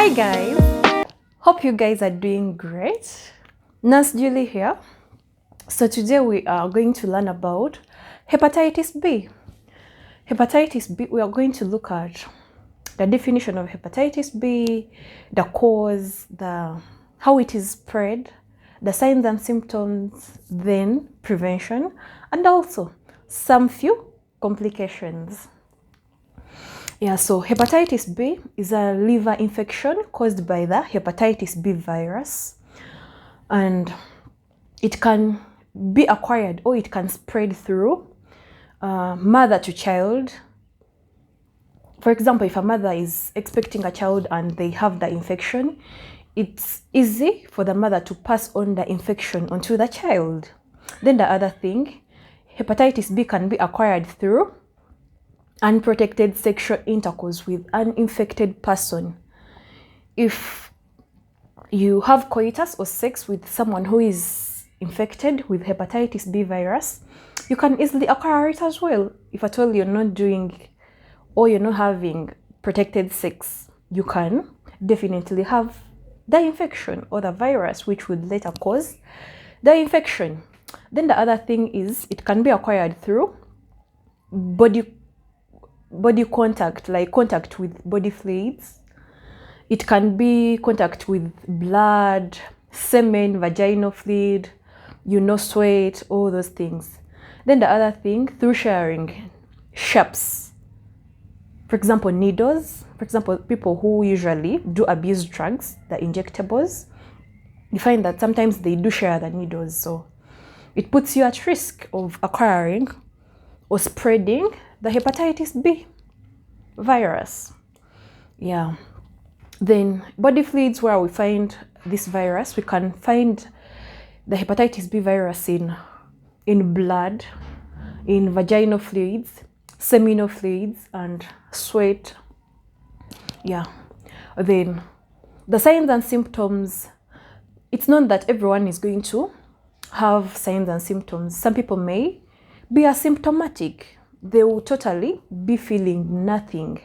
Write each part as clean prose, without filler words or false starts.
Hi guys, hope you guys are doing great. Nurse Julie here. So today we are going to learn about hepatitis B. Hepatitis B, we are going to look at the definition of hepatitis B, the cause, how it is spread, the signs and symptoms, then prevention, and also some few complications. Yeah, so hepatitis B is a liver infection caused by the hepatitis B virus, and it can be acquired or it can spread through mother to child. For example, if a mother is expecting a child and they have the infection, it's easy for the mother to pass on the infection onto the child. Then the other thing, hepatitis B can be acquired through unprotected sexual intercourse with an infected person. If you have coitus or sex with someone who is infected with hepatitis B virus, you can easily acquire it as well. If at all you're not doing or you're not having protected sex, you can definitely have the infection or the virus, which would later cause the infection. Then the other thing is it can be acquired through body contact, like contact with body fluids. It can be contact with blood, semen, vaginal fluid, sweat, all those things. Then the other thing, through sharing sharps. For example, needles. For example, people who usually do abuse drugs, the injectables, you find that sometimes they do share the needles. So it puts you at risk of acquiring or spreading the hepatitis B virus. Yeah. Then body fluids, where we find this virus, we can find the hepatitis B virus in blood, in vaginal fluids, seminal fluids, and sweat. Yeah. Then the signs and symptoms, it's known that everyone is going to have signs and symptoms. Some people may be asymptomatic. They will totally be feeling nothing.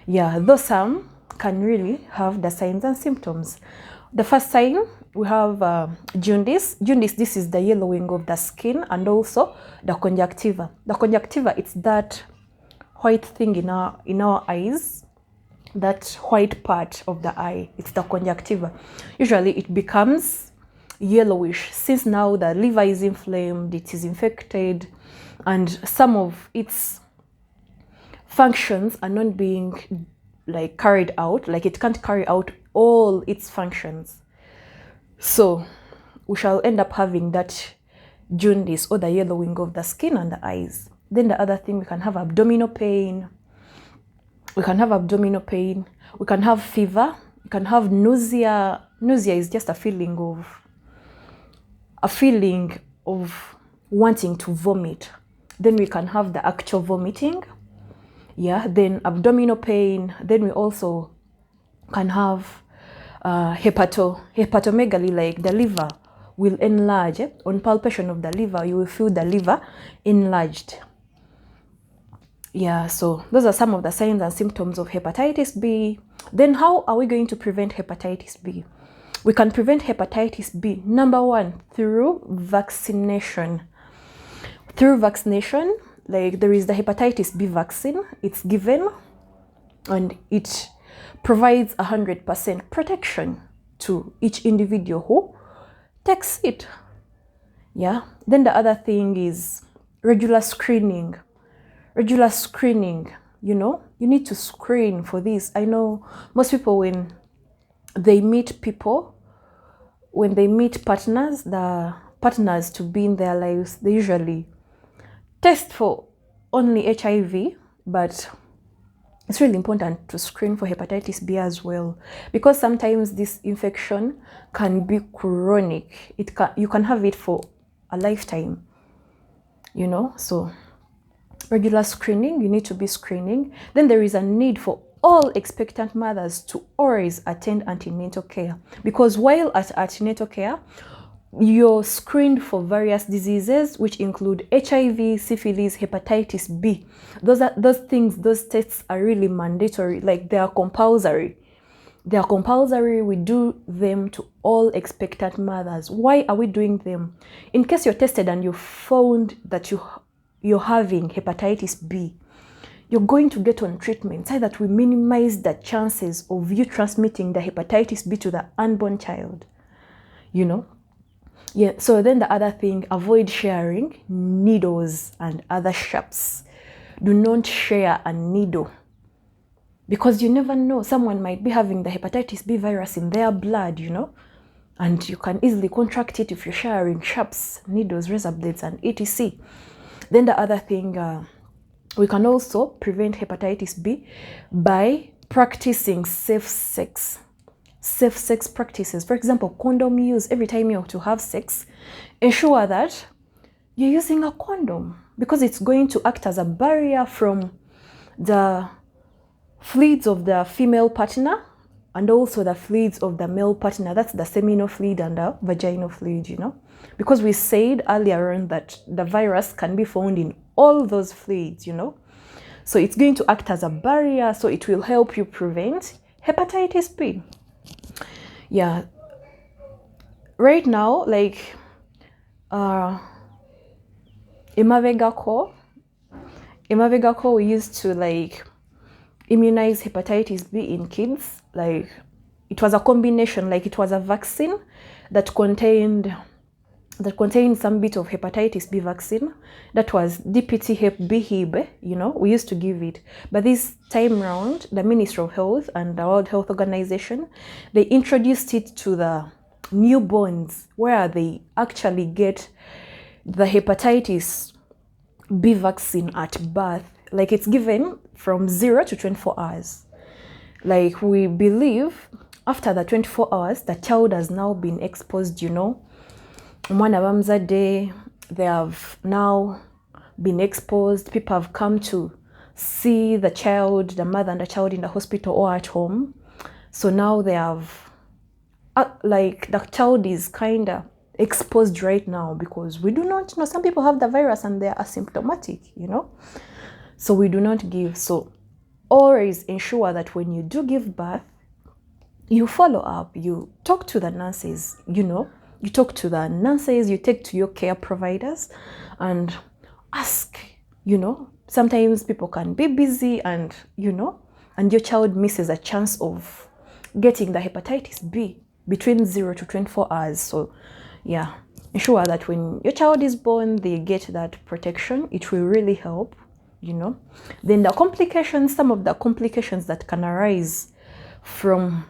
Yeah, though some can really have the signs and symptoms. The first sign, we have jaundice. Jaundice, this is the yellowing of the skin, and also the conjunctiva. The conjunctiva, it's that white thing in our eyes, that white part of the eye. It's the conjunctiva. Usually it becomes yellowish since now the liver is inflamed, it is infected, and some of its functions are not being carried out. Like it can't carry out all its functions. So we shall end up having that jaundice or the yellowing of the skin and the eyes. Then the other thing, we can have abdominal pain. We can have fever. We can have nausea. Nausea is just a feeling of wanting to vomit. Then we can have the actual vomiting. Yeah, then abdominal pain. Then we also can have hepatomegaly, like the liver will enlarge. On palpation of the liver, you will feel the liver enlarged. Yeah, so those are some of the signs and symptoms of hepatitis B. Then how are we going to prevent hepatitis B? We can prevent hepatitis B, number one, through vaccination. Through vaccination, like there is the hepatitis B vaccine, it's given and it provides 100% protection to each individual who takes it. Yeah. Then the other thing is regular screening. Regular screening, you need to screen for this. I know most people, when they meet partners, the partners to be in their lives, they usually test for only HIV, but it's really important to screen for hepatitis B as well, because sometimes this infection can be chronic. You can have it for a lifetime, so regular screening, you need to be screening. Then there is a need for all expectant mothers to always attend antenatal care, because while at antenatal care, you're screened for various diseases, which include HIV, syphilis, hepatitis B. Those tests are really mandatory, like they are compulsory. They are compulsory. We do them to all expectant mothers. Why are we doing them? In case you're tested and you found that you're having hepatitis B, you're going to get on treatment so that we minimize the chances of you transmitting the hepatitis B to the unborn child. You know? Yeah, so then the other thing, avoid sharing needles and other sharps. Do not share a needle, because you never know, someone might be having the hepatitis B virus in their blood, you know, and you can easily contract it if you're sharing sharps, needles, razor blades, and etc. Then the other thing, we can also prevent hepatitis B by practicing safe sex practices. For example, condom use. Every time you have to have sex, ensure that you're using a condom, because it's going to act as a barrier from the fluids of the female partner and also the fluids of the male partner. That's the seminal fluid and the vaginal fluid, you know, because we said earlier on that the virus can be found in all those fluids, you know. So it's going to act as a barrier, so it will help you prevent hepatitis B. Yeah, right now, like Imavega we used to like immunize hepatitis B in kids. Like it was a combination, like it was a vaccine that contained some bit of hepatitis B vaccine. That was DPT Hep B Hib, you know, we used to give it. But this time round, the Ministry of Health and the World Health Organization, they introduced it to the newborns, where they actually get the hepatitis B vaccine at birth. Like it's given from 0 to 24 hours. Like we believe after the 24 hours, the child has now been exposed, you know. Day, they have now been exposed. People have come to see the child, the mother and the child in the hospital or at home. So now they have, like the child is kind of exposed right now, because we do not know, some people have the virus and they're asymptomatic, you know. So we do not give. So always ensure that when you do give birth, you follow up, you talk to the nurses, you know. You talk to the nurses, you take to your care providers and ask, you know. Sometimes people can be busy and, you know, and your child misses a chance of getting the hepatitis B between 0 to 24 hours. So, yeah, ensure that when your child is born, they get that protection. It will really help, you know. Then the complications, some of the complications that can arise from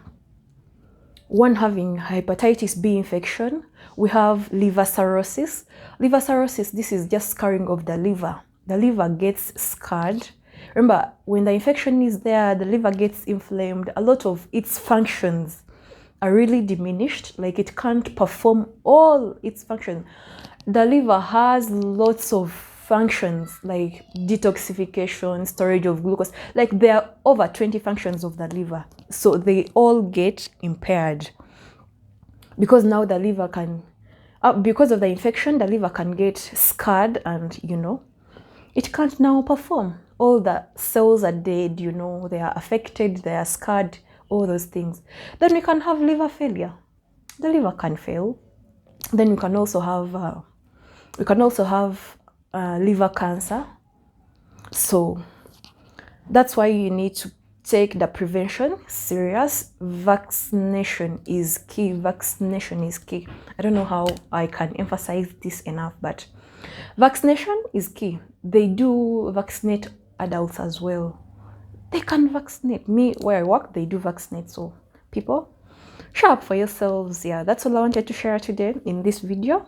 one having hepatitis B infection, we have liver cirrhosis. Liver cirrhosis, this is just scarring of the liver. The liver gets scarred. Remember, when the infection is there, the liver gets inflamed. A lot of its functions are really diminished. Like it can't perform all its functions. The liver has lots of functions like detoxification, storage of glucose. Like there are over 20 functions of the liver. So they all get impaired because now the liver can, because of the infection, the liver can get scarred and, you know, it can't now perform. All the cells are dead, you know, they are affected, they are scarred, all those things. Then we can have liver failure. The liver can fail. Then we can also have, liver cancer. So that's why you need to take the prevention serious. Vaccination is key. Vaccination is key. I don't know how I can emphasize this enough, but vaccination is key. They do vaccinate adults as well. They can vaccinate. Me, where I work, they do vaccinate. So people, show up for yourselves. Yeah, that's all I wanted to share today in this video.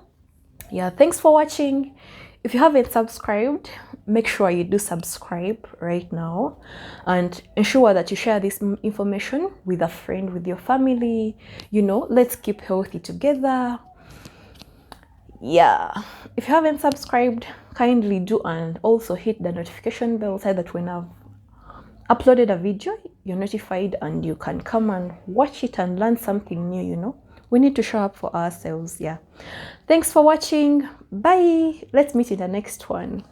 Yeah, thanks for watching. If you haven't subscribed, make sure you do subscribe right now and ensure that you share this information with a friend, with your family. You know, let's keep healthy together. Yeah, if you haven't subscribed, kindly do, and also hit the notification bell so that when I've uploaded a video, you're notified and you can come and watch it and learn something new, you know. We need to show up for ourselves. Yeah, thanks for watching. Bye. Let's meet in the next one.